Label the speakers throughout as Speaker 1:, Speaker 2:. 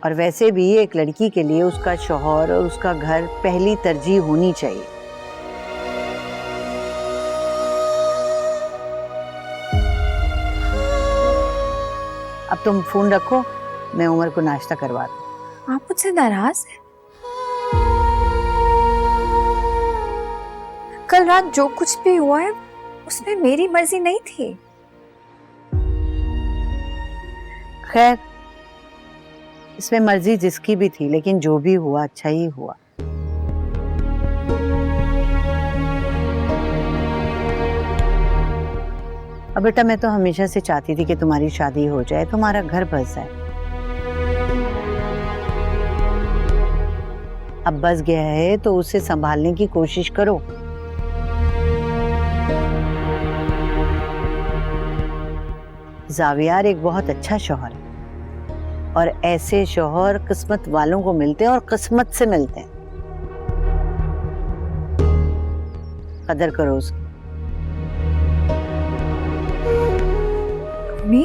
Speaker 1: और वैसे भी एक लड़की के लिए उसका शौहर और उसका घर पहली तरजीह होनी चाहिए। अब तुम फोन रखो, मैं उमर को नाश्ता करवा दूं।
Speaker 2: आप मुझसे नाराज हैं? कल रात जो कुछ भी हुआ है उसमें मेरी मर्जी नहीं थी।
Speaker 1: खैर, इसमें मर्जी जिसकी भी थी, लेकिन जो भी हुआ अच्छा ही हुआ। अब बेटा, मैं तो हमेशा से चाहती थी कि तुम्हारी शादी हो जाए, तुम्हारा घर बस जाए। अब बस गया है तो उसे संभालने की कोशिश करो। जावियार एक बहुत अच्छा शौहर है और ऐसे शौहर किस्मत वालों को मिलते हैं और किस्मत से मिलते हैं। कदर करो उसकी।
Speaker 2: मम्मी,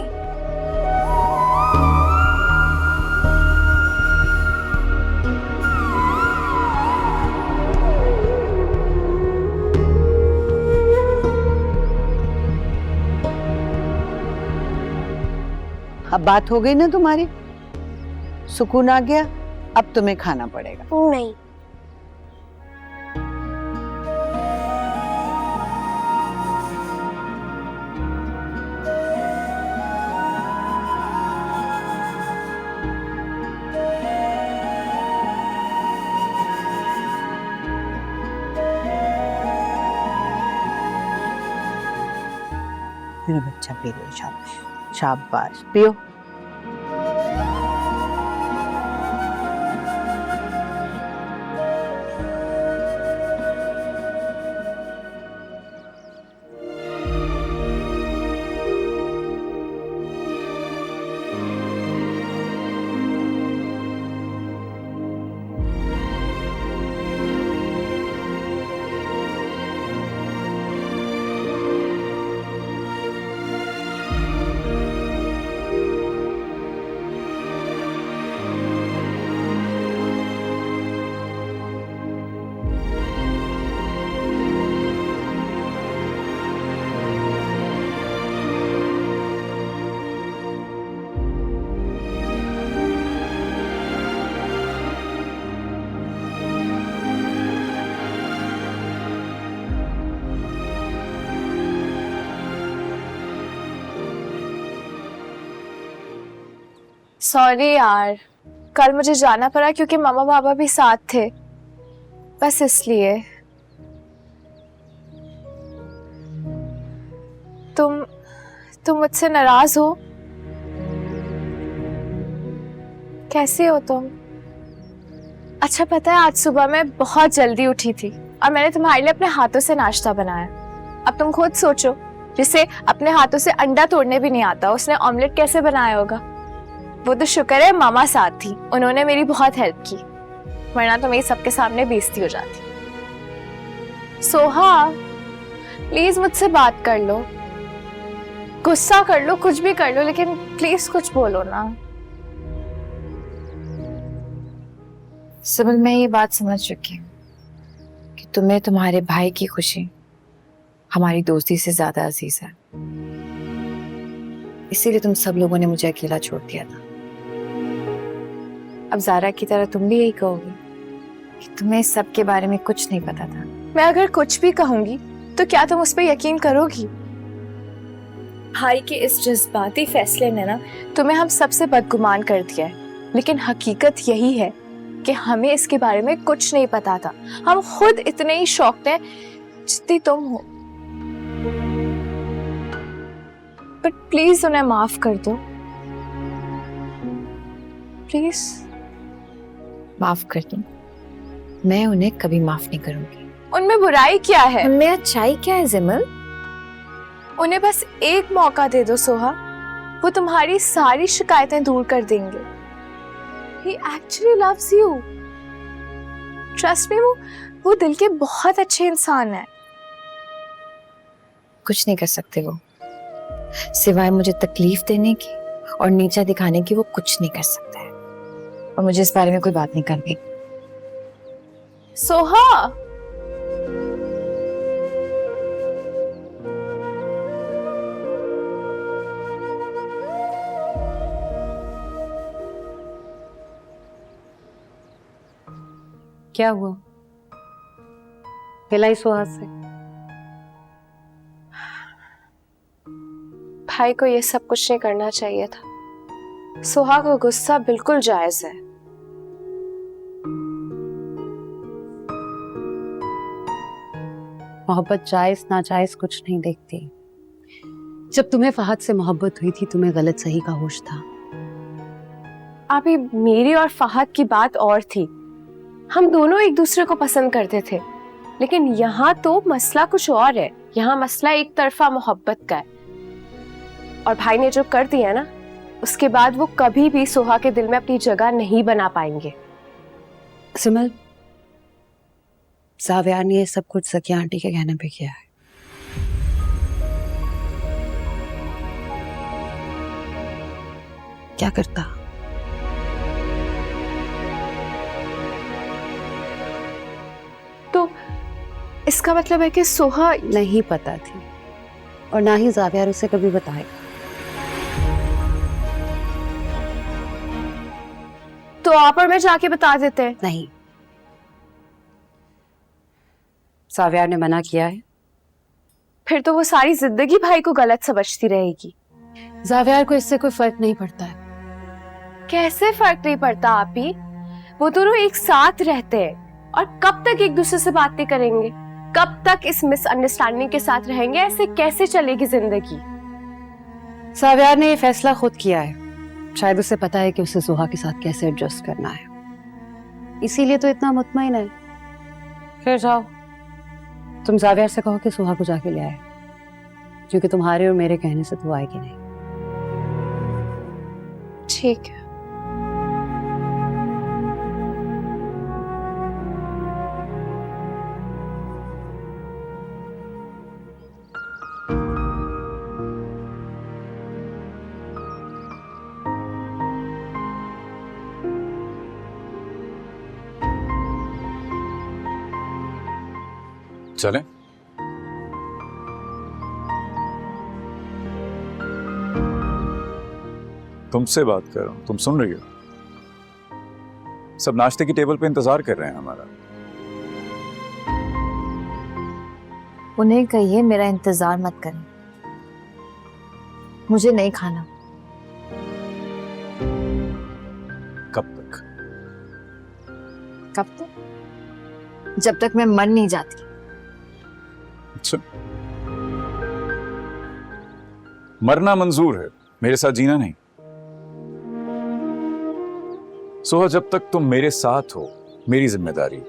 Speaker 1: अब बात हो गई ना तुम्हारी, सुकून आ गया। अब तुम्हें खाना पड़ेगा।
Speaker 3: नहीं।
Speaker 1: मेरा बच्चा पी लो, शाबाश शाबाश, पियो।
Speaker 2: सॉरी यार, कल मुझे जाना पड़ा क्योंकि मामा पापा भी साथ थे, बस इसलिए। तुम मुझसे नाराज हो? कैसे हो तुम? अच्छा, पता है आज सुबह मैं बहुत जल्दी उठी थी और मैंने तुम्हारे लिए अपने हाथों से नाश्ता बनाया। अब तुम खुद सोचो, जिसे अपने हाथों से अंडा तोड़ने भी नहीं आता, उसने ऑमलेट कैसे बनाया होगा। वो तो शुक्र है मामा साथ थी, उन्होंने मेरी बहुत हेल्प की, वरना तो मेरी सबके सामने बेइज्जती हो जाती। सोहा, प्लीज मुझसे बात कर लो, गुस्सा कर लो, कुछ भी कर लो, लेकिन प्लीज कुछ बोलो ना।
Speaker 4: सिमल, मैं ये बात समझ चुकी हूँ कि तुम्हें तुम्हारे भाई की खुशी हमारी दोस्ती से ज्यादा अजीज है, इसीलिए तुम सब लोगों ने मुझे अकेला छोड़ दिया था। अब ज़ारा की तरह तुम भी यही कहोगे कि तुम्हें इस सब के बारे में कुछ नहीं पता था।
Speaker 2: मैं अगर कुछ भी कहूंगी तो क्या तुम उस पर यकीन करोगी? भाई के इस जज्बाती फैसले ने ना तुम्हें हम सबसे बदगुमान कर दिया है, लेकिन हकीकत यही है कि हमें इसके बारे में कुछ नहीं पता था। हम खुद इतने ही शौक थे जितनी तुम हो। बट प्लीज उन्हें माफ कर दो, प्लीज।
Speaker 4: माफ कर दूं? मैं उन्हें कभी माफ नहीं करूंगी।
Speaker 2: उनमें बुराई क्या है?
Speaker 4: उनमें अच्छाई क्या है जिमल?
Speaker 2: उन्हें बस एक मौका दे दो सोहा, वो तुम्हारी सारी शिकायतें दूर कर देंगे। He actually loves you. Trust me, वो दिल के बहुत अच्छे इंसान है।
Speaker 4: कुछ नहीं कर सकते वो, सिवाय मुझे तकलीफ देने की और नीचा दिखाने की वो कुछ नहीं कर सकता है। और मुझे इस बारे में कोई बात नहीं करनी।
Speaker 2: सोहा,
Speaker 1: क्या हुआ? हिलाई सुहास से?
Speaker 2: भाई को ये सब कुछ नहीं करना चाहिए था। सोहा का गुस्सा बिल्कुल जायज है।
Speaker 1: मोहब्बत जायज नाजायज कुछ नहीं देखती। जब तुम्हें फहद से मोहब्बत हुई थी तुम्हें गलत सही का होश था।
Speaker 2: अभी मेरी और फहद की बात और थी। हम दोनों एक दूसरे को पसंद करते थे, लेकिन यहाँ तो मसला कुछ और है। यहाँ मसला एक तरफा मोहब्बत का है, और भाई ने जो कर दिया ना, उसके बाद वो कभी भी सोहा के दिल में अपनी जगह नहीं बना पाएंगे।
Speaker 1: सिमल, जावियार ने ये सब कुछ सकिया आंटी के कहने पे किया है। क्या करता?
Speaker 2: तो इसका मतलब है कि सोहा
Speaker 1: नहीं पता थी, और ना ही जावियार उसे कभी बताएगा।
Speaker 2: तो आप और मैं जाके बता देते हैं।
Speaker 1: नहीं, जावियार ने मना किया है।
Speaker 2: फिर तो वो सारी जिंदगी भाई को गलत समझती रहेगी।
Speaker 1: जावियार को इससे कोई फर्क नहीं पड़ता है।
Speaker 2: कैसे फर्क नहीं पड़ता आप ही? वो दोनों एक साथ रहते हैं, और कब तक एक दूसरे से बातें करेंगे? कब तक इस मिसअंडरस्टैंडिंग के साथ रहेंगे? ऐसे कैसे चलेगी जिंदगी?
Speaker 1: जावियार ने ये फैसला खुद किया है। शायद उसे पता है कि उसे सुहा के साथ कैसे एडजस्ट करना है, इसीलिए तो इतना मुतमईन है। फिर जाओ, तुम जावियार से कहो कि सुहा को जाके ले आए, क्योंकि तुम्हारे और मेरे कहने से तो आएगी नहीं।
Speaker 2: ठीक है।
Speaker 3: चलें? तुमसे बात कर रहा हूं, तुम सुन रही हो? सब नाश्ते की टेबल पे इंतजार कर रहे हैं हमारा।
Speaker 4: उन्हें कहिए मेरा इंतजार मत करें, मुझे नहीं खाना।
Speaker 3: कब तक?
Speaker 4: कब तक? जब तक मैं मर नहीं जाती।
Speaker 3: अच्छा, मरना मंजूर है, मेरे साथ जीना नहीं। सोहा, जब तक तुम मेरे साथ हो मेरी जिम्मेदारी।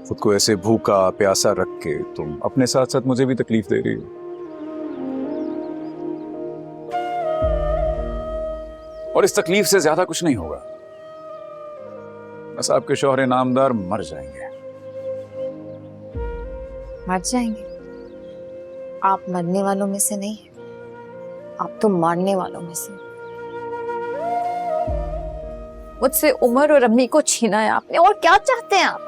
Speaker 3: खुद को ऐसे भूखा प्यासा रख के तुम अपने साथ साथ मुझे भी तकलीफ दे रही हो। और इस तकलीफ से ज्यादा कुछ नहीं होगा, बस आपके शौहर नामदार मर जाएंगे।
Speaker 4: मर जाएंगे? आप मरने वालों में से नहीं, आप तो मारने वालों में से। मुझसे उमर और अम्मी को छीना है आपने, और क्या चाहते हैं आप?